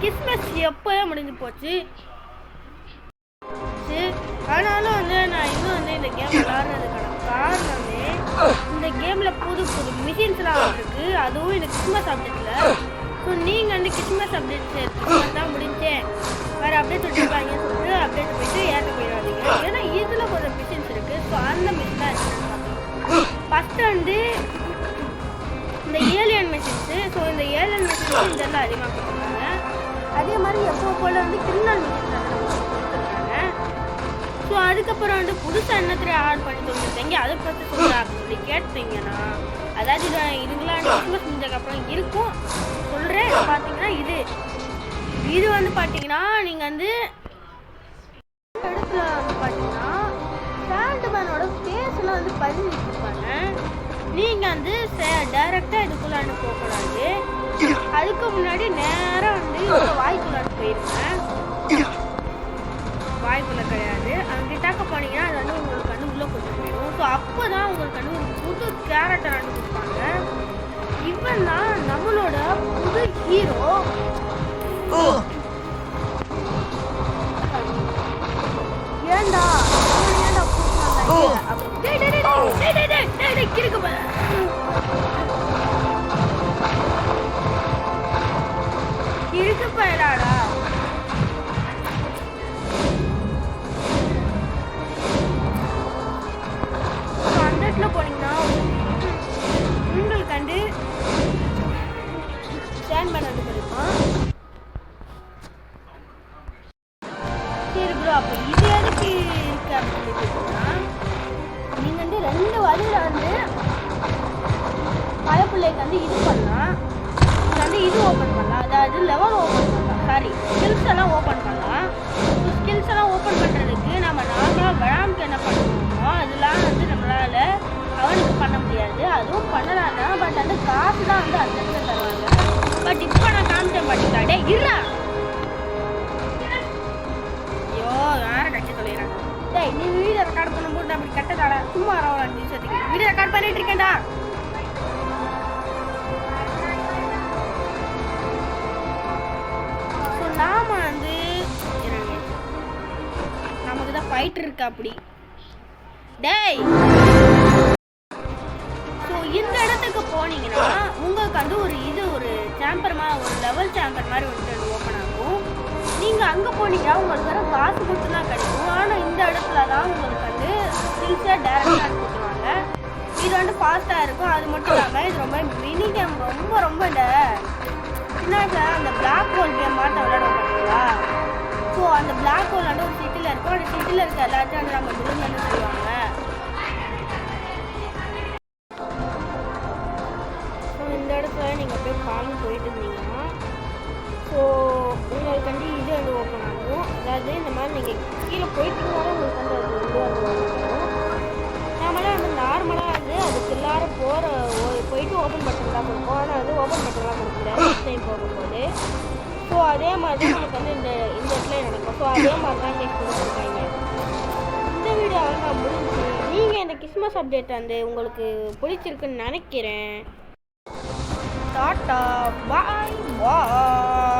Christmas எப்போயே முடிஞ்சு போச்சு. ஆனாலும் வந்து நான் இன்னும் வந்து இந்த கேம் விளாட்றதுக்கான காரணமே இந்த கேமில் புது புது மிஷின்ஸ்லாம் வந்துருக்கு. அதுவும் இந்த கிறிஸ்மஸ் அப்டேட்டில். ஸோ நீங்கள் வந்து கிறிஸ்மஸ் அப்டேட் தான் முடிஞ்சேன் வேறு அப்டேட் விட்டுருப்பாங்கன்னு சொல்லிட்டு அப்டேட் போயிட்டு ஏற்ற போயிடாதீங்க. ஏன்னா இதில் கொஞ்சம் மிஷின்ஸ் இருக்குது. ஸோ அந்த மிஷின் தான் என்னென்னு பார்க்கலாம். ஃபஸ்ட்டு வந்து இந்த ஏலியன் மிஷின்ஸு. ஸோ இந்த ஏலியன் மிஷின்ஸ் இதெல்லாம் அதிகமாக கொடுத்துருக்காங்க. அதே மாதிரி எப்போ போல் வந்து கிரிமினல் மிஷின்ஸ் கொடுத்துருக்காங்க. ஸோ அதுக்கப்புறம் வந்து புதுசாக என்னத்துல ஆட் பண்ணி சொல்லியிருக்கீங்க அதை பற்றி சொல்கிறேன் அப்படி கேட்டீங்கன்னா, அதாவது இதுங்களாம் கிறிஸ்மஸ் முடிஞ்சதுக்கப்புறம் இருக்கும் சொல்கிறேன். பார்த்தீங்கன்னா இது வந்து பார்த்தீங்கன்னா நீங்கள் வந்து இடத்துல வந்து பார்த்தீங்கன்னா சாண்ட்மேனோட ஃபேஸ்லாம் வந்து பதிவு வச்சுருப்பாங்க. நீங்கள் வந்து டைரெக்டாக இதுக்குள்ளாண்டு போகக்கூடாது. அதுக்கு முன்னாடி நேராக வந்து இப்போ வாய்க்குள்ளாண்டு போயிருக்கேன். வாய்ப்புள்ள கிடையாது. அங்கிட்டாக்க போனீங்கன்னா அது வந்து உங்களுக்கு வந்து உள்ளே கொண்டு போயிடும். ஸோ அப்போ தான் உங்களுக்கு வந்து ஒரு புது கேரக்டர் வந்து கொடுப்பாங்க. இவன் தான் நம்மளோட புது ஹீரோ. ஏண்டா இருக்கு போயிடாடா. அந்த இடத்துல போனீங்கன்னா உங்களுக்கு வந்து ஸ்டாண்ட் பண்ண வந்து கிடைக்கும். சரி ப்ரோ, அப்போ இது எதுக்கு இருக்கு அப்படின்னு கேட்டீங்கன்னா, நீங்கள் வந்து 2 வழியில் வந்து மலைப்பிள்ளைக்கு வந்து இது பண்ணலாம். நீங்கள் வந்து இது ஓப்பன் பண்ணலாம். அதாவது லெவல் ஓப்பன் பண்ணலாம். சாரி, ஸ்கில்ஸ் எல்லாம் ஓப்பன் பண்ணலாம். ஸோ ஸ்கில்ஸ் எல்லாம் ஓப்பன் பண்ணுறதுக்கு நம்ம நார்மலாக விழாமுக்கு என்ன பண்ணுவோமோ அதெல்லாம் வந்து நம்மளால் அவனுக்கு பண்ண முடியாது. அதுவும் பண்ணலாம் தான். பட் வந்து காசு தான் வந்து அந்த இடத்துல தருவாங்க. பட் இப்போ நான் காமிச்சேன் பார்த்தீங்களா. இல்லை ஐயோ யாரை கட்சி சொல்லிடுறேன். டேய் நீ வீடியோ ரெக்கார்ட் பண்ணும்போது அப்படி கட்டதாடா. சும்மா ஒரு 5 நிமிஷத்துக்கு வீடியோ ரெக்கார்ட் பண்ணிட்டு இருக்கேன்டா. ஸோ நாம வந்து நமக்கு தான் ஃபைட்டர் இருக்கா அப்படி. டேய் ஸோ இந்த இடத்துக்கு போனீங்கன்னா உங்களுக்கு வந்து ஒரு சாம்பர் ஒரு லெவல் சாம்பர் மாதிரி வந்துட்டு ஓப்பன் ஆகும். நீங்கள் அங்கே போனீங்கன்னா உங்களுக்கு வேறு காசு கொடுத்து தான் கிடைக்கும். ஆனால் இந்த இடத்துல தான் உங்களுக்கு வந்து ஸ்கில்ஸை டேரெக்டாக கொடுத்துருவாங்க. இது வந்து ஃபாஸ்ட்டாக இருக்கும். அது மட்டும் இல்லாமல் இது ரொம்ப மினி கேம். ரொம்ப இந்த சின்ன அந்த பிளாக் ஹோல் கேம் மாட்ட விளையாட பார்த்தீங்களா. ஸோ அந்த பிளாக் ஹோல் வந்து ஒரு சிட்டியில் இருக்கும். அந்த சிட்டியில் இருக்க எல்லாத்தையும் வந்து நம்ம விரும்புன்னு சொல்லுவாங்க. ஸோ இந்த இடத்துல நீங்கள் போய் ஃபார்ம் போயிட்டு இருந்தீங்கன்னா ஸோ உங்களுக்கு வந்து இது வந்து ஓப்பன் ஆகும். அதாவது இந்த மாதிரி நீங்கள் கீழே போயிட்டீங்கனாலும் உங்களுக்கு வந்து அது வந்து நாமெல்லாம் வந்து நார்மலாக வந்து அதுக்கு எல்லாரும் போயிட்டு ஓப்பன் பட்டன் தான் கொடுப்போம். ஆனால் வந்து ஓப்பன் பட்டன்லாம் கொடுக்கல டைம் போகும்போது. ஸோ அதே மாதிரி தான் நமக்கு வந்து இந்த இடத்துல நடக்கும். ஸோ அதே மாதிரி தான் இங்கே கொடுத்துருக்காங்க. இந்த வீடியோவை நான் முடிஞ்சு நீங்கள் இந்த கிறிஸ்மஸ் அப்டேட் வந்து உங்களுக்கு பிடிச்சிருக்குன்னு நினைக்கிறேன். டாட்டா பாய் பாய்.